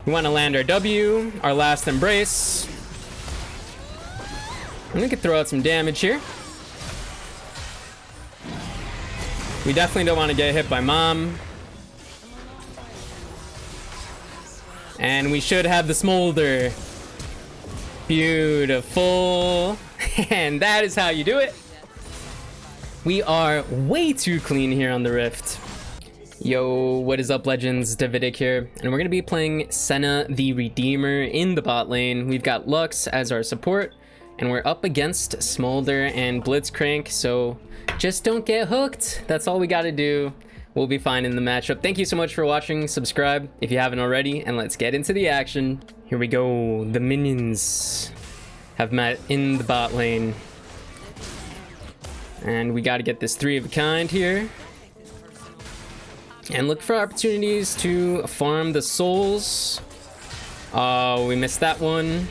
We want to land our W, our last embrace. And we can throw out some damage here. We definitely don't want to get hit by Mom. And we should have the Smolder. Beautiful. And that is how you do it. We are way too clean here on the Rift. Yo, what is up, Legends? Davidic here, and we're going to be playing Senna The Redeemer in the bot lane. We've got Lux as our support, and we're up against Smolder and Blitzcrank, so just don't get hooked. That's all we got to do. We'll be fine in the matchup. Thank you so much for watching. Subscribe if you haven't already, and let's get into the action. Here we go. The minions have met in the bot lane. And we got to get this 3 of a kind here. And look for opportunities to farm the souls. Oh, we missed that one.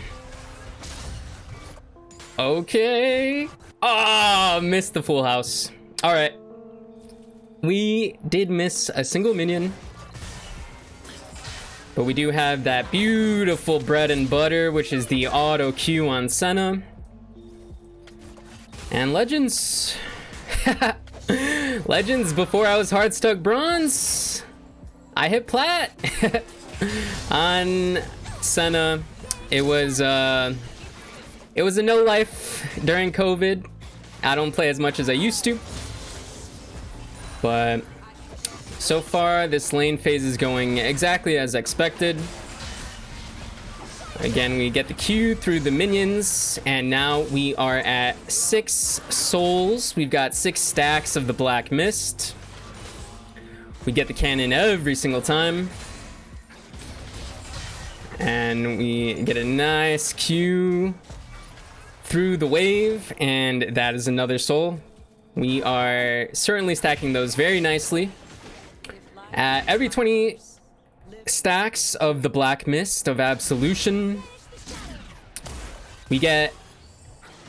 Okay. Oh, missed the full house. All right. We did miss a single minion. But we do have that beautiful bread and butter, which is the auto Q on Senna. And Legends. Legends, before I was hard stuck bronze, I hit plat. On Senna. It was a no life during COVID. I don't play as much as I used to. But so far, this lane phase is going exactly as expected. Again, we get the Q through the minions, and now we are at 6 souls. We've got 6 stacks of the Black Mist. We get the cannon every single time. And we get a nice Q through the wave, and that is another soul. We are certainly stacking those very nicely. At every 20 stacks of the Black Mist of Absolution, we get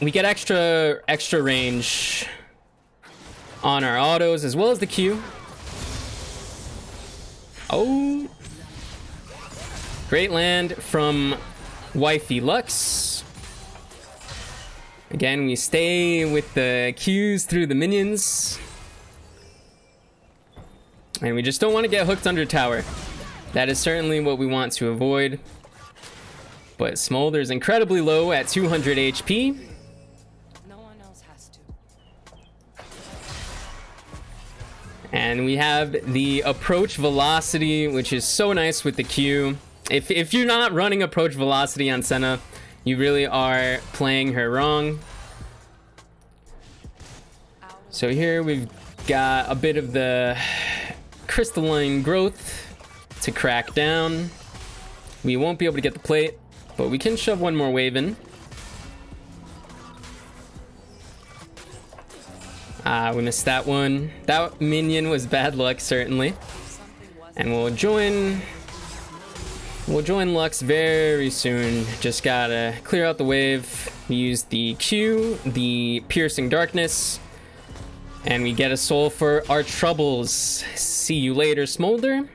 extra range on our autos as well as the Q. Oh, great land from Wifey Lux. Again, we stay with the Qs through the minions, and we just don't want to get hooked under tower. That is certainly what we want to avoid. But Smolder's incredibly low at 200 HP. No one else has to. And we have the approach velocity, which is so nice with the Q. If you're not running approach velocity on Senna, you really are playing her wrong. So here we've got a bit of the crystalline growth to crack down. We won't be able to get the plate, but we can shove one more wave in. We missed that one. That minion was bad luck, certainly. And we'll join Lux very soon. Just gotta clear out the wave. We use the Q, the piercing darkness, and we get a soul for our troubles. See you later, Smolder.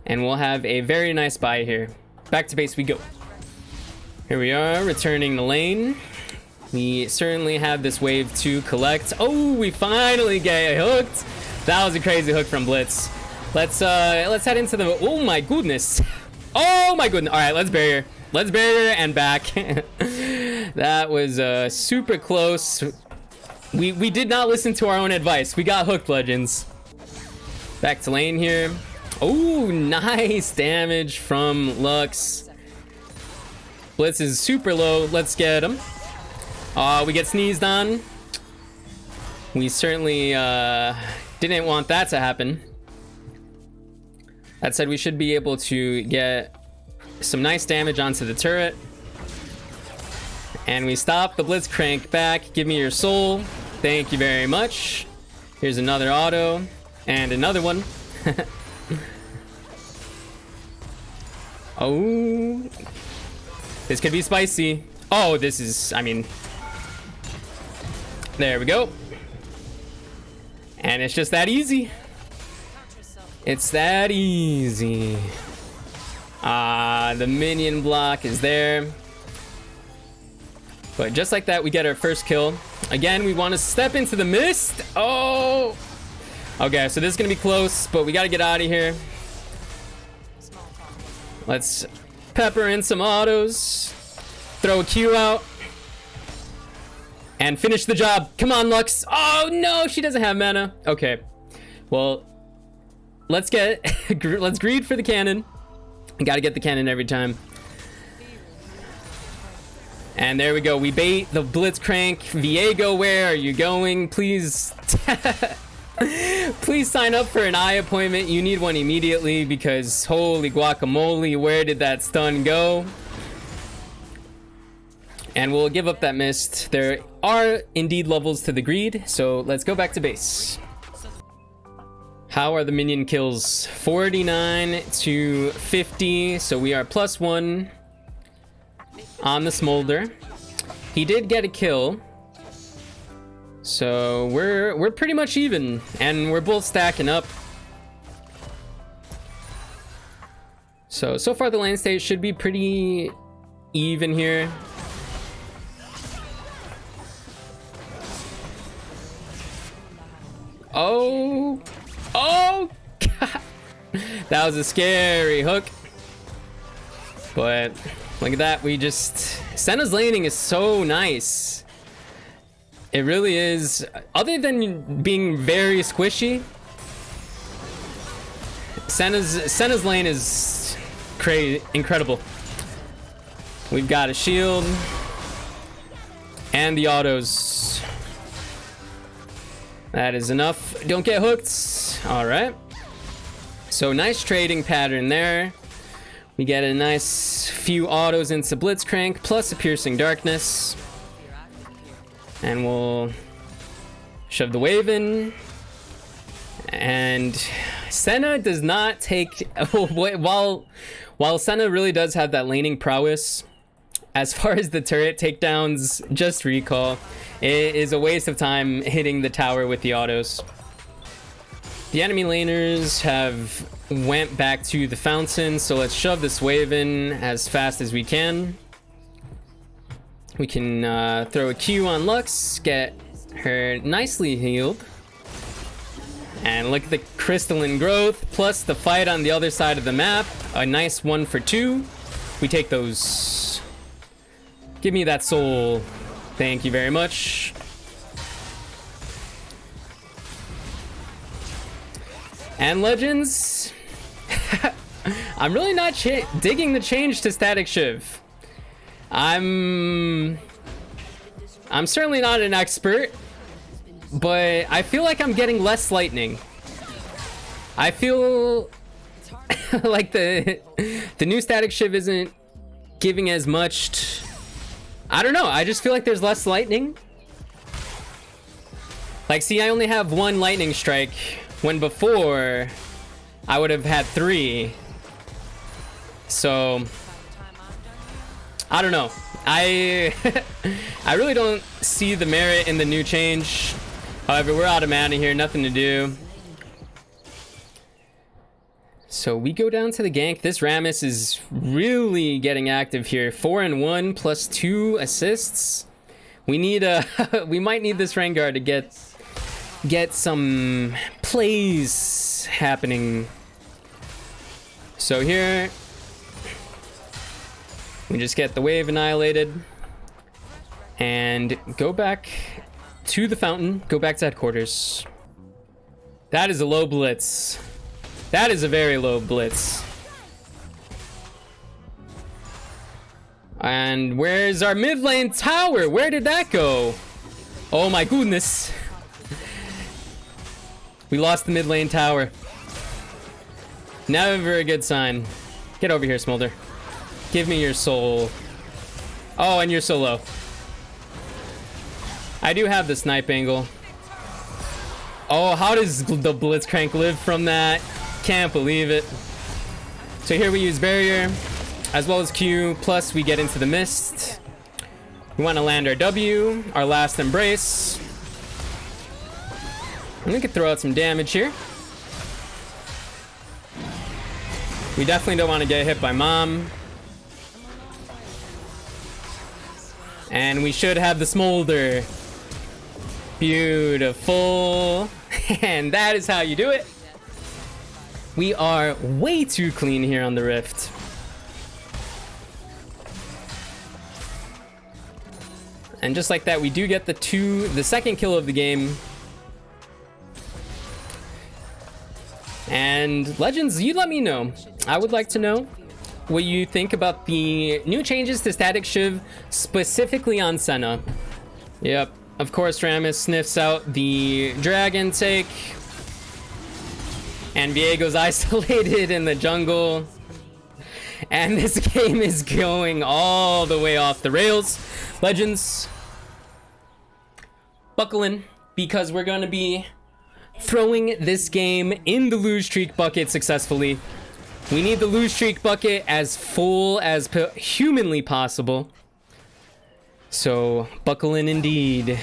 And we'll have a very nice buy here. Back to base we go. Here we are, returning the lane. We certainly have this wave to collect. Oh, we finally get hooked. That was a crazy hook from Blitz. Let's head into the... Oh my goodness. Oh my goodness. All right, let's barrier. Let's barrier and back. That was super close. We did not listen to our own advice. We got hooked, Legends. Back to lane here. Oh, nice damage from Lux. Blitz is super low. Let's get him. We get sneezed on. We certainly didn't want that to happen. That said, we should be able to get some nice damage onto the turret. And we stop the Blitzcrank back. Give me your soul. Thank you very much. Here's another auto. And another one. Oh, this could be spicy. Oh, this is, I mean, there we go. And it's just that easy. It's that easy. The minion block is there. But just like that, we get our first kill. Again, we want to step into the mist. Oh! Okay, so this is going to be close, but we got to get out of here. Let's pepper in some autos. Throw a Q out. And finish the job. Come on, Lux. Oh, no, she doesn't have mana. Okay. Well, let's greed for the cannon. Got to get the cannon every time. And there we go. We bait the Blitzcrank. Viego, where are you going? Please. Please sign up for an eye appointment. You need one immediately because holy guacamole, where did that stun go? And we'll give up that mist. There are indeed levels to the greed, so let's go back to base. How are the minion kills? 49 to 50, so we are +1 on the Smolder. He did get a kill, so we're pretty much even, and we're both stacking up. So far the lane state should be pretty even here. Oh, God. That was a scary hook. But look at that. Senna's laning is so nice. It really is. Other than being very squishy, Senna's lane is incredible. We've got a shield and the autos. That is enough. Don't get hooked. All right. So nice trading pattern there. We get a nice few autos into Blitzcrank plus a piercing darkness. And we'll shove the wave in. And Senna does not take... while Senna really does have that laning prowess, as far as the turret takedowns, just recall. It is a waste of time hitting the tower with the autos. The enemy laners have went back to the fountain, so let's shove this wave in as fast as we can. We can throw a Q on Lux, get her nicely healed. And look at the crystalline growth, plus the fight on the other side of the map. A nice 1 for 2. We take those. Give me that soul. Thank you very much. And Legends, I'm really not digging the change to Static Shiv. I'm certainly not an expert, but I feel like I'm getting less lightning. I feel like the new Static Shiv isn't giving as much. I don't know. I just feel like there's less lightning. Like, see, I only have 1 lightning strike when before I would have had 3. So I don't know. I really don't see the merit in the new change. However, we're out of mana here, nothing to do. So we go down to the gank. This Rammus is really getting active here. 4 and 1 plus 2 assists. We need we might need this Rengar to get some plays happening. So here we just get the wave annihilated and go back to the fountain, go back to headquarters. That is a low blitz. That is a very low blitz. And where's our mid lane tower? Where did that go? Oh my goodness. We lost the mid lane tower. Never a good sign. Get over here, Smolder. Give me your soul. Oh, and you're so low. I do have the snipe angle. Oh, how does the Blitzcrank live from that? Can't believe it. So here we use barrier as well as Q, plus we get into the mist. We want to land our W, our last embrace. And we could throw out some damage here. We definitely don't want to get hit by Mom. And we should have the Smolder. Beautiful. And that is how you do it. We are way too clean here on the Rift. And just like that, we do get the second kill of the game. And Legends, you let me know. I would like to know what you think about the new changes to Static Shiv, specifically on Senna. Yep, of course Rammus sniffs out the Dragon take. And Viego's isolated in the jungle. And this game is going all the way off the rails. Legends, buckle in, because we're going to be throwing this game in the lose streak bucket successfully. We need the lose streak bucket as full as humanly possible. So buckle in indeed.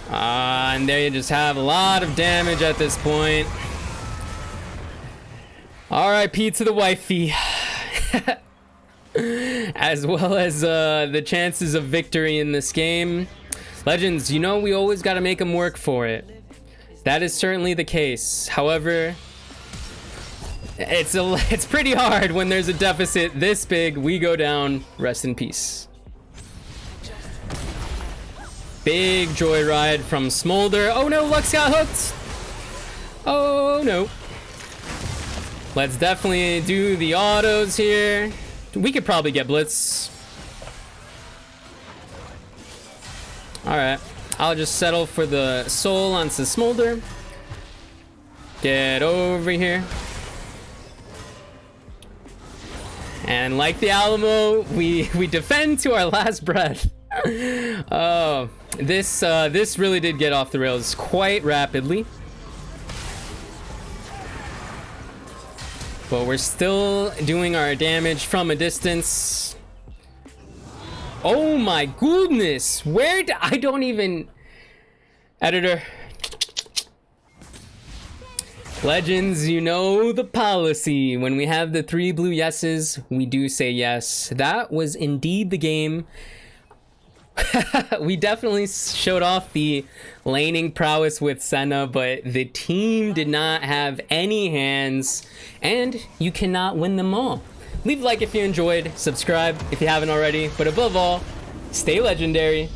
And there you just have a lot of damage at this point. RIP to the wifey. As well as the chances of victory in this game. Legends, you know we always got to make them work for it. That is certainly the case. However, it's pretty hard when there's a deficit this big. We go down. Rest in peace. Big joyride from Smolder. Oh no, Lux got hooked. Oh no. Let's definitely do the autos here. We could probably get Blitz. Alright. I'll just settle for the soul onto Smolder. Get over here. And like the Alamo, we defend to our last breath. Oh, this really did get off the rails quite rapidly. But we're still doing our damage from a distance. Oh my goodness! I don't even... Editor. Legends, you know the policy. When we have the 3 blue yeses, we do say yes. That was indeed the game. We definitely showed off the laning prowess with Senna, but the team did not have any hands, and you cannot win them all. Leave a like if you enjoyed, subscribe if you haven't already, but above all, stay legendary.